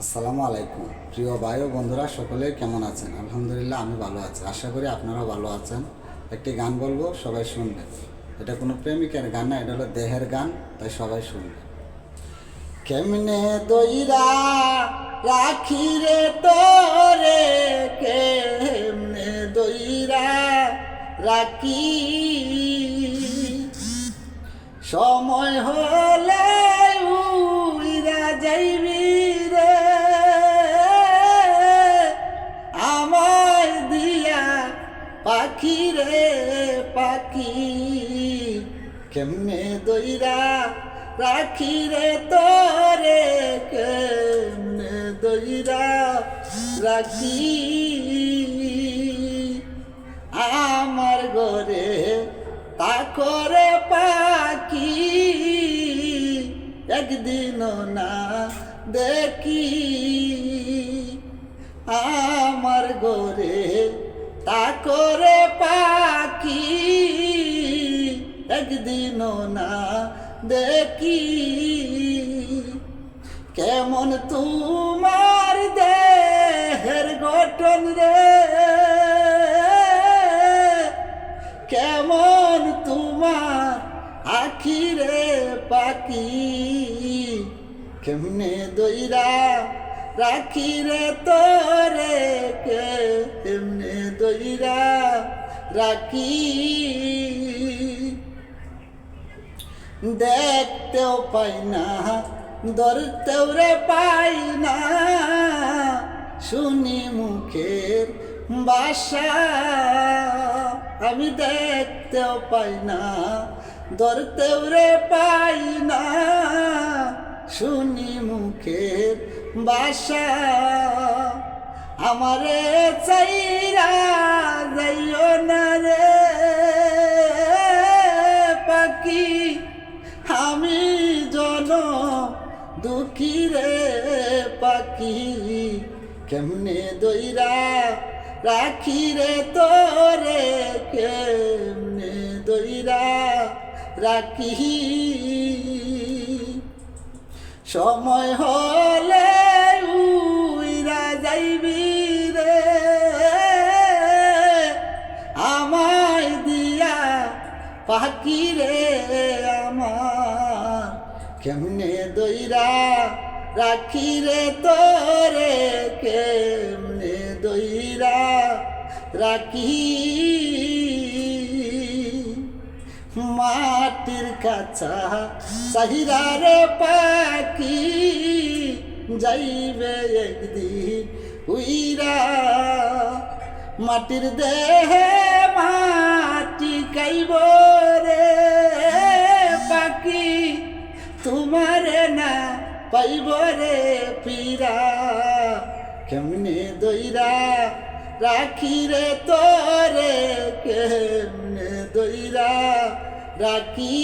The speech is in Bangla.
আসসালামু আলাইকুম প্রিয় ভাই ও বন্ধুরা, সকলে কেমন আছেন? আলহামদুলিল্লাহ, আমি ভালো আছি। আশা করি আপনারাও ভালো আছেন। একটি গান বলবো, সবাই শুনবেন। এটা কোনো প্রেমিকের গান না, এটা হলো দেহের গান, তাই সবাই শুনবেন। কেমনে দইরা রাখি রে তোরে, কেমনে দইরা রাখি, সময় হলে উইরা যাইবি রে আমায় দিয়া পাখি রে পাখি। কেমনে দইরা রাখি রে তোরে, কেমনে দইরা রাখি, আমার ঘরে তা করে পাখি, একদিনও না দেখি। আমার ঘরে তা করে পাখি, একদিনও না দেখি। কেমন তোমার দেহের গঠন রে, কেমন তোমার আখি রে পাখি। কেমনে দইরা রাখি রে তোরে, কেমনে দইরা রাখি, দেখতেও পাই না ধরতেও রে পাই না, শুনি মুখের বাসা। আমি দেখতেও পাই না ধরতেও রে পাই না, শুনি মুখের বাসা। আমারে চাইরা যাইও না রে পাখি, আমি জন দুঃখী রে পাখি। কেমনে দইরা রাখি রে তোরে, কেমনে দইরা রাখি, সময় হলে উইরা যাইবি রে আমায় দিয়া পাখি রে আমার। কেমনে দইরা রাখি রে তোরে, কেমনে দইরা রাখি, মাটির কাছা চাহিদা রে পাখি, যাইবে একদিন উইরা। মাটির দেহে মাটি খাইব রে পাখি, তোমারে না পাইব রে পীরা। কেমনে দইরা রাখি রে তোরে, কেমনে দইরা রাখি।